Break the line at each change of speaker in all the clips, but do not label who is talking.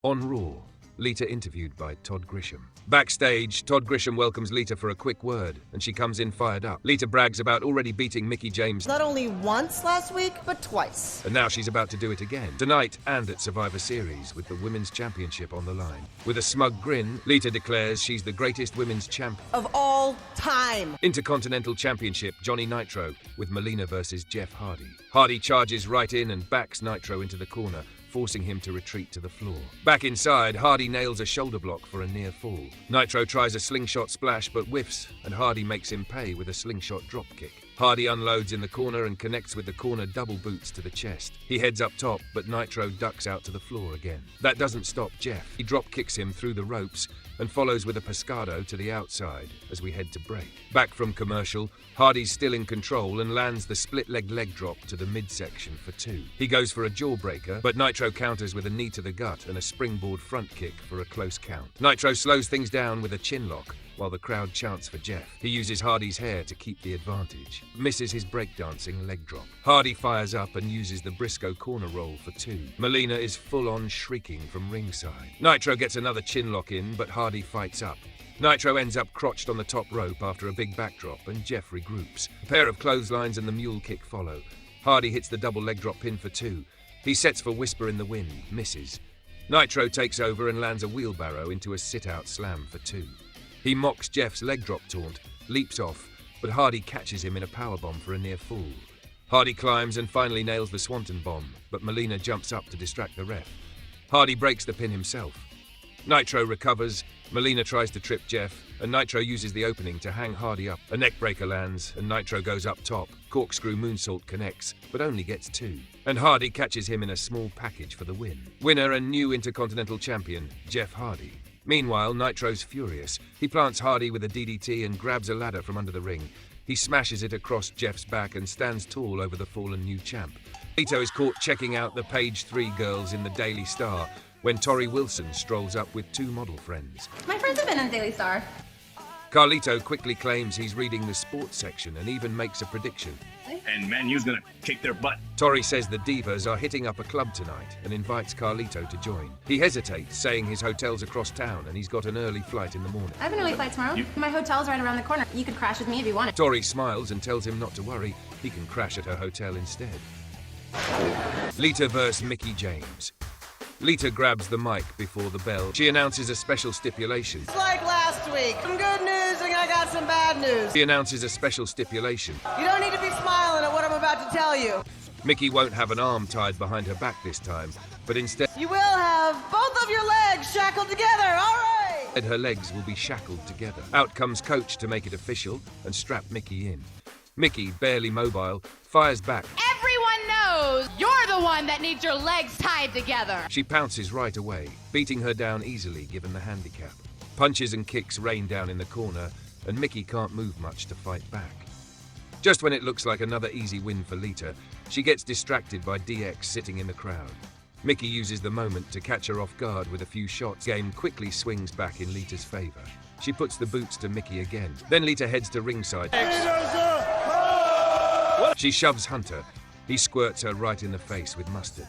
On Raw, Lita interviewed by Todd Grisham. Backstage, Todd Grisham welcomes Lita for a quick word, and she comes in fired up. Lita brags about already beating Mickie James
not only once last week, but twice.
And now she's about to do it again, tonight and at Survivor Series, with the Women's Championship on the line. With a smug grin, Lita declares she's the greatest women's champion
of all time.
Intercontinental Championship, Johnny Nitro, with Melina versus Jeff Hardy. Hardy charges right in and backs Nitro into the corner, forcing him to retreat to the floor. Back inside, Hardy nails a shoulder block for a near fall. Nitro tries a slingshot splash but whiffs, and Hardy makes him pay with a slingshot dropkick. Hardy unloads in the corner and connects with the corner double boots to the chest. He heads up top, but Nitro ducks out to the floor again. That doesn't stop Jeff. He drop kicks him through the ropes and follows with a pescado to the outside as we head to break. Back from commercial, Hardy's still in control and lands the split-leg leg drop to the midsection for 2. He goes for a jawbreaker, but Nitro counters with a knee to the gut and a springboard front kick for a close count. Nitro slows things down with a chin lock, while the crowd chants for Jeff. He uses Hardy's hair to keep the advantage. Misses his breakdancing leg drop. Hardy fires up and uses the Briscoe corner roll for 2. Melina is full-on shrieking from ringside. Nitro gets another chin lock in, but Hardy fights up. Nitro ends up crotched on the top rope after a big backdrop, and Jeff regroups. A pair of clotheslines and the mule kick follow. Hardy hits the double leg drop pin for 2. He sets for Whisper in the Wind, misses. Nitro takes over and lands a wheelbarrow into a sit-out slam for 2. He mocks Jeff's leg drop taunt, leaps off, but Hardy catches him in a powerbomb for a near fall. Hardy climbs and finally nails the Swanton bomb, but Melina jumps up to distract the ref. Hardy breaks the pin himself. Nitro recovers, Melina tries to trip Jeff, and Nitro uses the opening to hang Hardy up. A neckbreaker lands, and Nitro goes up top. Corkscrew moonsault connects, but only gets 2. And Hardy catches him in a small package for the win. Winner and new Intercontinental Champion, Jeff Hardy. Meanwhile, Nitro's furious. He plants Hardy with a DDT and grabs a ladder from under the ring. He smashes it across Jeff's back and stands tall over the fallen new champ. Lita is caught checking out the Page 3 girls in the Daily Star when Torrie Wilson strolls up with 2 model friends.
My friends have been on the Daily Star.
Carlito quickly claims he's reading the sports section and even makes a prediction.
And Man U's gonna kick their butt.
Torrie says the Divas are hitting up a club tonight and invites Carlito to join. He hesitates, saying his hotel's across town and he's got an early flight in the morning.
I have an early flight tomorrow. My hotel's right around the corner. You could crash with me if you wanted.
Torrie smiles and tells him not to worry. He can crash at her hotel instead. Lita vs. Mickie James. Lita grabs the mic before the bell. She announces a special stipulation.
It's like last week. Some good news and I got some bad news.
She announces a special stipulation.
You don't need to be smiling at what I'm about to tell you.
Mickie won't have an arm tied behind her back this time, but instead
you will have both of your legs shackled together, all right?
Her legs will be shackled together. Out comes Coach to make it official and strap Mickie in. Mickie, barely mobile, fires back.
Everyone knows you're the one that needs your legs tied together.
She pounces right away, beating her down easily given the handicap. Punches and kicks rain down in the corner, and Mickie can't move much to fight back. Just when it looks like another easy win for Lita, she gets distracted by DX sitting in the crowd. Mickie uses the moment to catch her off guard with a few shots. Game quickly swings back in Lita's favor. She puts the boots to Mickie again. Then Lita heads to ringside. She shoves Hunter. He squirts her right in the face with mustard.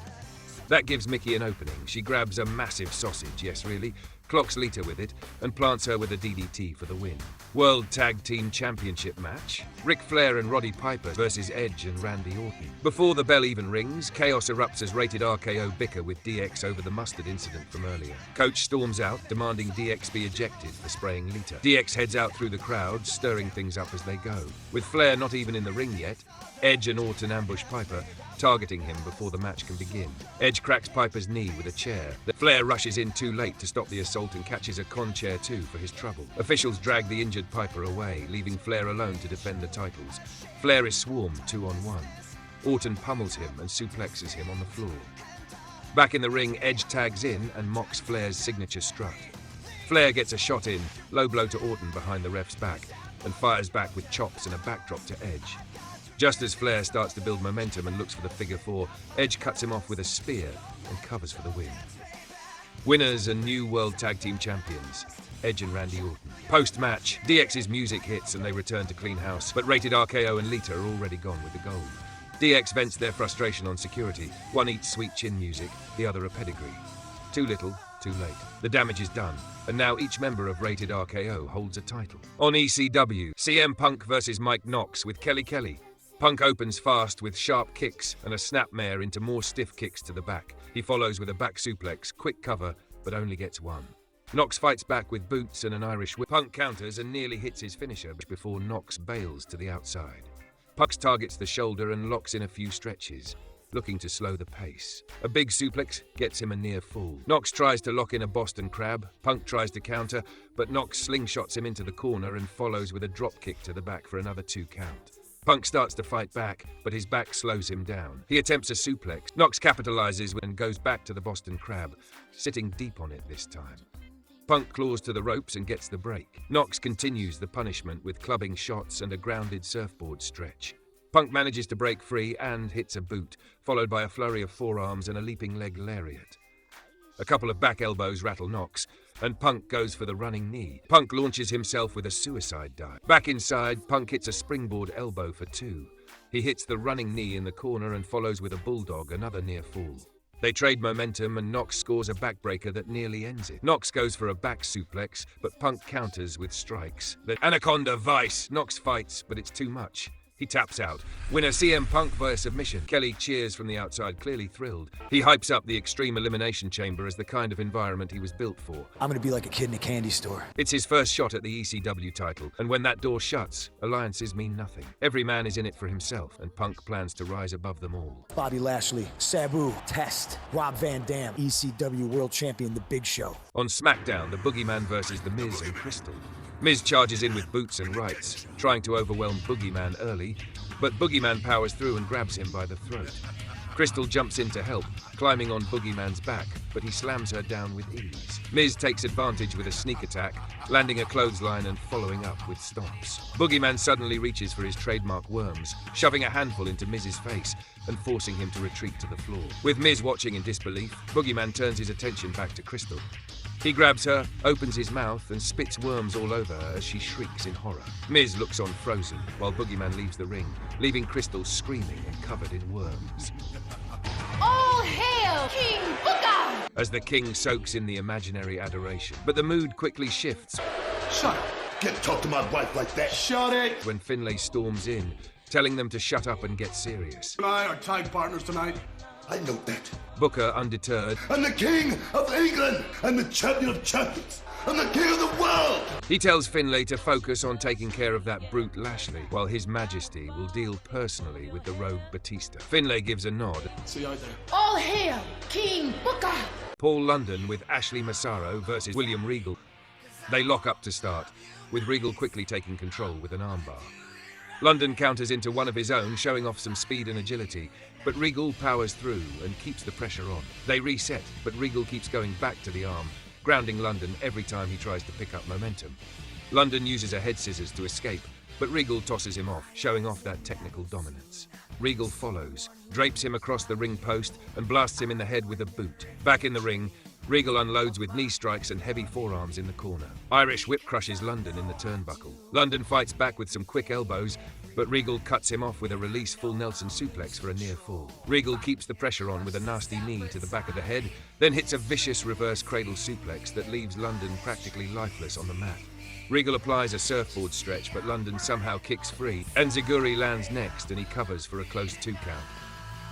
That gives Mickie an opening. She grabs a massive sausage, yes really, clocks Lita with it, and plants her with a DDT for the win. World Tag Team Championship match. Ric Flair and Roddy Piper versus Edge and Randy Orton. Before the bell even rings, chaos erupts as Rated-RKO bicker with DX over the mustard incident from earlier. Coach storms out, demanding DX be ejected for spraying Lita. DX heads out through the crowd, stirring things up as they go. With Flair not even in the ring yet, Edge and Orton ambush Piper, targeting him before the match can begin. Edge cracks Piper's knee with a chair. Flair rushes in too late to stop the assault and catches a con chair too for his trouble. Officials drag the injured Piper away, leaving Flair alone to defend the titles. Flair is swarmed 2-on-1. Orton pummels him and suplexes him on the floor. Back in the ring, Edge tags in and mocks Flair's signature strut. Flair gets a shot in, low blow to Orton behind the ref's back, and fires back with chops and a backdrop to Edge. Just as Flair starts to build momentum and looks for the figure 4, Edge cuts him off with a spear and covers for the win. Winners and new World Tag Team Champions, Edge and Randy Orton. Post-match, DX's music hits and they return to clean house, but Rated-RKO and Lita are already gone with the gold. DX vents their frustration on security. One eats sweet chin music, the other a pedigree. Too little, Too late. The damage is done, and now each member of Rated-RKO holds a title. On ECW, CM Punk versus Mike Knox with Kelly. Punk opens fast with sharp kicks and a snapmare into more stiff kicks to the back. He follows with a back suplex, quick cover, but only gets one. Knox fights back with boots and an Irish whip. Punk counters and nearly hits his finisher before Knox bails to the outside. Punk targets the shoulder and locks in a few stretches, looking to slow the pace. A big suplex gets him a near fall. Knox tries to lock in a Boston Crab. Punk tries to counter, but Knox slingshots him into the corner and follows with a drop kick to the back for another 2 count. Punk starts to fight back, but his back slows him down. He attempts a suplex. Knox capitalizes and goes back to the Boston Crab, sitting deep on it this time. Punk claws to the ropes and gets the break. Knox continues the punishment with clubbing shots and a grounded surfboard stretch. Punk manages to break free and hits a boot, followed by a flurry of forearms and a leaping leg lariat. A couple of back elbows rattle Knox, and Punk goes for the running knee. Punk launches himself with a suicide dive. Back inside, Punk hits a springboard elbow for 2. He hits the running knee in the corner and follows with a bulldog, another near fall. They trade momentum and Knox scores a backbreaker that nearly ends it. Knox goes for a back suplex, but Punk counters with strikes. The Anaconda Vice. Knox fights, but it's too much. He taps out. Winner CM Punk via submission. Kelly cheers from the outside, clearly thrilled. He hypes up the Extreme Elimination Chamber as the kind of environment he was built for.
I'm gonna be like a kid in a candy store.
It's his first shot at the ECW title, and when that door shuts, alliances mean nothing. Every man is in it for himself, and Punk plans to rise above them all.
Bobby Lashley, Sabu, Test, Rob Van Dam, ECW World Champion, The Big Show.
On SmackDown, the Boogeyman versus The Miz and Kristal. Miz charges in with boots and rights, trying to overwhelm Boogeyman early, but Boogeyman powers through and grabs him by the throat. Kristal jumps in to help, climbing on Boogeyman's back, but he slams her down with ease. Miz takes advantage with a sneak attack, landing a clothesline and following up with stomps. Boogeyman suddenly reaches for his trademark worms, shoving a handful into Miz's face and forcing him to retreat to the floor. With Miz watching in disbelief, Boogeyman turns his attention back to Kristal. He grabs her, opens his mouth, and spits worms all over her as she shrieks in horror. Miz looks on frozen, while Boogeyman leaves the ring, leaving Kristal screaming and covered in worms.
All hail King Booker!
As the king soaks in the imaginary adoration. But the mood quickly shifts.
Shut up! Get to talk to my wife like that. Shut it!
When Finlay storms in, telling them to shut up and get serious.
You and I are tag partners tonight. I know that.
Booker, undeterred.
I'm the king of England. I'm the champion of champions. I'm the king of the world.
He tells Finlay to focus on taking care of that brute Lashley, while His Majesty will deal personally with the rogue Batista. Finlay gives a nod.
See you out there.
All hail King Booker!
Paul London with Ashley Massaro versus William Regal. They lock up to start, with Regal quickly taking control with an armbar. London counters into one of his own, showing off some speed and agility, but Regal powers through and keeps the pressure on. They reset, but Regal keeps going back to the arm, grounding London every time he tries to pick up momentum. London uses a head scissors to escape, but Regal tosses him off, showing off that technical dominance. Regal follows, drapes him across the ring post, and blasts him in the head with a boot. Back in the ring, Regal unloads with knee strikes and heavy forearms in the corner. Irish whip crushes London in the turnbuckle. London fights back with some quick elbows, but Regal cuts him off with a release full Nelson suplex for a near fall. Regal keeps the pressure on with a nasty knee to the back of the head, then hits a vicious reverse cradle suplex that leaves London practically lifeless on the mat. Regal applies a surfboard stretch, but London somehow kicks free, and Ziguri lands next and he covers for a close 2 count.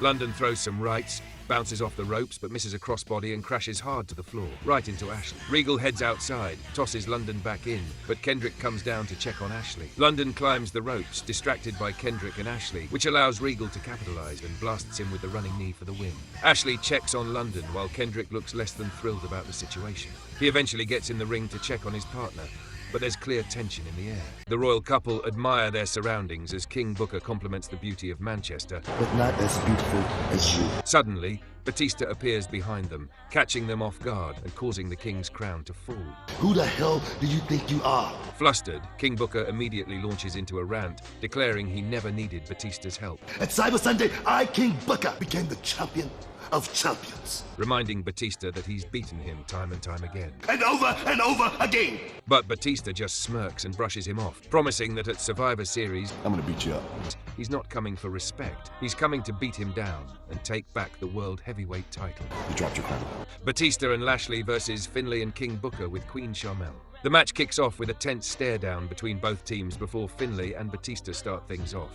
London throws some rights, bounces off the ropes but misses a crossbody and crashes hard to the floor, right into Ashley. Regal heads outside, tosses London back in, but Kendrick comes down to check on Ashley. London climbs the ropes, distracted by Kendrick and Ashley, which allows Regal to capitalize and blasts him with the running knee for the win. Ashley checks on London while Kendrick looks less than thrilled about the situation. He eventually gets in the ring to check on his partner, but there's clear tension in the air. The royal couple admire their surroundings as King Booker compliments the beauty of Manchester,
But not as beautiful as you.
Suddenly, Batista appears behind them, catching them off guard and causing the king's crown to fall.
Who the hell do you think you are?
Flustered, King Booker immediately launches into a rant, declaring he never needed Batista's help,
At Cyber Sunday, I, King Booker, became the champion of champions.
reminding Batista that he's beaten him time and time again.
And over again.
But Batista just smirks and brushes him off, promising that at Survivor Series,
I'm gonna beat you up.
he's not coming for respect. He's coming to beat him down and take back the World Heavyweight title.
You dropped your crown.
Batista and Lashley versus Finlay and King Booker with Queen Sharmell. The match kicks off with a tense stare-down between both teams before Finlay and Batista start things off.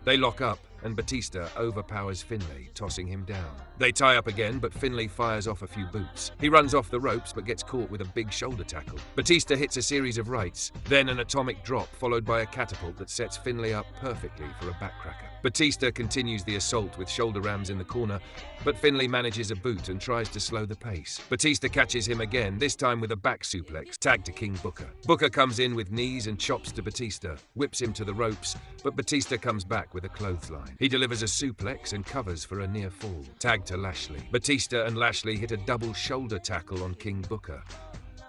They lock up, and Batista overpowers Finlay, tossing him down. They tie up again, but Finlay fires off a few boots. He runs off the ropes, but gets caught with a big shoulder tackle. Batista hits a series of rights, then an atomic drop, followed by a catapult that sets Finlay up perfectly for a backcracker. Batista continues the assault with shoulder rams in the corner, but Finlay manages a boot and tries to slow the pace. Batista catches him again, this time with a back suplex, tag to King Booker. Booker comes in with knees and chops to Batista, whips him to the ropes, but Batista comes back with a clothesline. He delivers a suplex and covers for a near fall. Tag to Lashley. Batista and Lashley hit a double shoulder tackle on King Booker.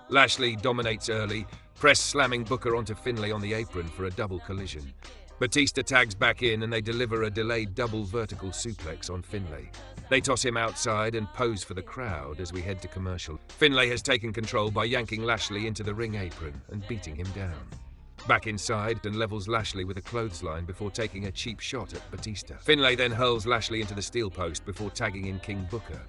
Lashley dominates early, press slamming Booker onto Finlay on the apron for a double collision. Batista tags back in and they deliver a delayed double vertical suplex on Finlay. They toss him outside and pose for the crowd as we head to commercial. Finlay has taken control by yanking Lashley into the ring apron and beating him down. Back inside and levels Lashley with a clothesline before taking a cheap shot at Batista. Finlay then hurls Lashley into the steel post before tagging in King Booker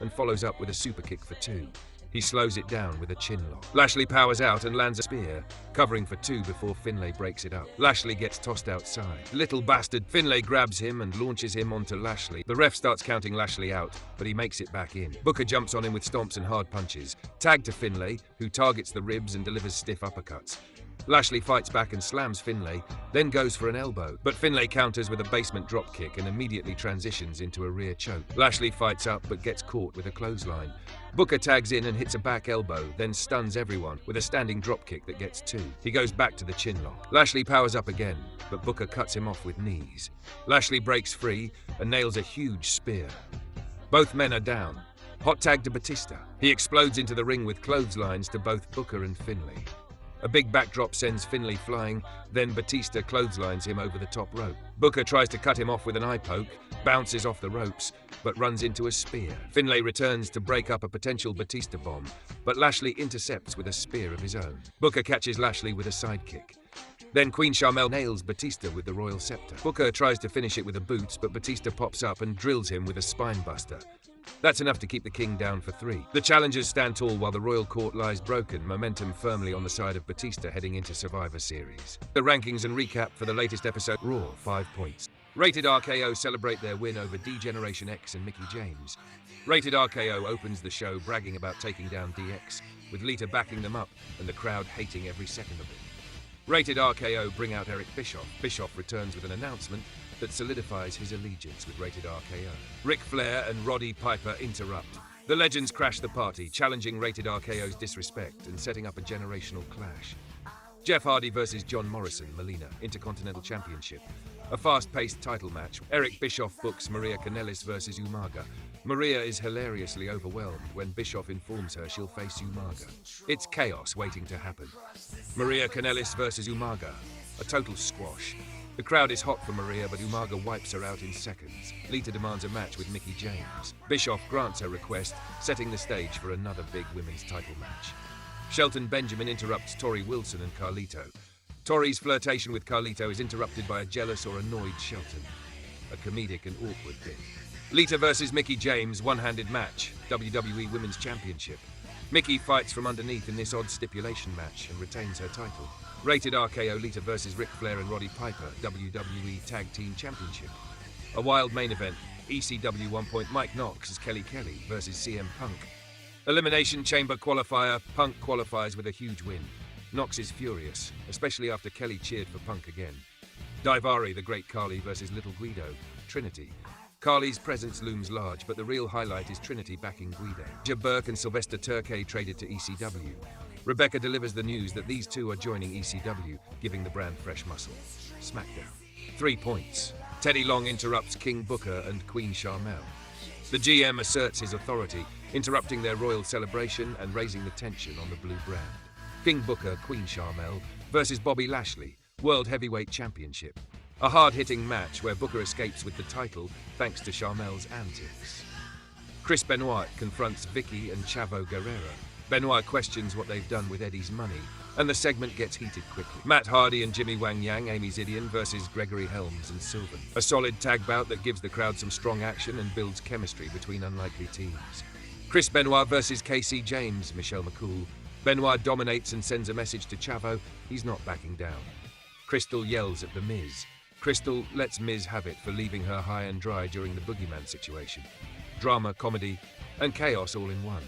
and follows up with a super kick for 2. He slows it down with a chin lock. Lashley powers out and lands a spear, covering for 2 before Finlay breaks it up. Lashley gets tossed outside. Little bastard. Finlay grabs him and launches him onto Lashley. The ref starts counting Lashley out, but he makes it back in. Booker jumps on him with stomps and hard punches. Tag to Finlay, who targets the ribs and delivers stiff uppercuts. Lashley fights back and slams Finlay, then goes for an elbow, but Finlay counters with a basement dropkick and immediately transitions into a rear choke. Lashley fights up but gets caught with a clothesline. Booker tags in and hits a back elbow, then stuns everyone with a standing dropkick that gets 2. He goes back to the chin lock. Lashley powers up again, but Booker cuts him off with knees. Lashley breaks free and nails a huge spear. Both men are down. Hot tag to Batista. He explodes into the ring with clotheslines to both Booker and Finlay. A big backdrop sends Finlay flying, then Batista clotheslines him over the top rope. Booker tries to cut him off with an eye poke, bounces off the ropes, but runs into a spear. Finlay returns to break up a potential Batista bomb, but Lashley intercepts with a spear of his own. Booker catches Lashley with a sidekick. Then Queen Sharmell nails Batista with the Royal Scepter. Booker tries to finish it with a boot, but Batista pops up and drills him with a spine buster. That's enough to keep the King down for 3. The challengers stand tall while the Royal Court lies broken, momentum firmly on the side of Batista heading into Survivor Series. The rankings and recap for the latest episode: Raw, 5 points. Rated-RKO celebrate their win over D-Generation X and Mickie James. Rated-RKO opens the show bragging about taking down DX, with Lita backing them up and the crowd hating every second of it. Rated-RKO bring out Eric Bischoff. Bischoff returns with an announcement that solidifies his allegiance with Rated-RKO. Ric Flair and Roddy Piper interrupt. The legends crash the party, challenging Rated-RKO's disrespect and setting up a generational clash. Jeff Hardy versus John Morrison, Melina, Intercontinental Championship. A fast-paced title match. Eric Bischoff books Maria Kanellis versus Umaga. Maria is hilariously overwhelmed when Bischoff informs her she'll face Umaga. It's chaos waiting to happen. Maria Kanellis versus Umaga. A total squash. The crowd is hot for Maria, but Umaga wipes her out in seconds. Lita demands a match with Mickie James. Bischoff grants her request, setting the stage for another big women's title match. Shelton Benjamin interrupts Torrie Wilson and Carlito. Torrie's flirtation with Carlito is interrupted by a jealous or annoyed Shelton. A comedic and awkward bit. Lita versus Mickie James, one-handed match, WWE Women's Championship. Mickie fights from underneath in this odd stipulation match and retains her title. Rated-RKO Lita versus Ric Flair and Roddy Piper, WWE Tag Team Championship. A wild main event, ECW 1 point Mike Knox as Kelly Kelly versus CM Punk. Elimination Chamber qualifier, Punk qualifies with a huge win. Knox is furious, especially after Kelly cheered for Punk again. Daivari, the Great Khali versus Little Guido, Trinity. Khali's presence looms large, but the real highlight is Trinity backing Guido. Jack Burke and Sylvester Turkey traded to ECW. Rebecca delivers the news that these two are joining ECW, giving the brand fresh muscle. SmackDown. 3 points. Teddy Long interrupts King Booker and Queen Sharmell. The GM asserts his authority, interrupting their royal celebration and raising the tension on the blue brand. King Booker, Queen Sharmell versus Bobby Lashley, World Heavyweight Championship. A hard-hitting match where Booker escapes with the title thanks to Sharmell's antics. Chris Benoit confronts Vicky and Chavo Guerrero. Benoit questions what they've done with Eddie's money, and the segment gets heated quickly. Matt Hardy and Jimmy Wang Yang, Amy Zidian versus Gregory Helms and Sylvan. A solid tag bout that gives the crowd some strong action and builds chemistry between unlikely teams. Chris Benoit versus KC James, Michelle McCool. Benoit dominates and sends a message to Chavo, he's not backing down. Kristal yells at The Miz. Kristal lets Miz have it for leaving her high and dry during the Boogeyman situation. Drama, comedy, and chaos all in one.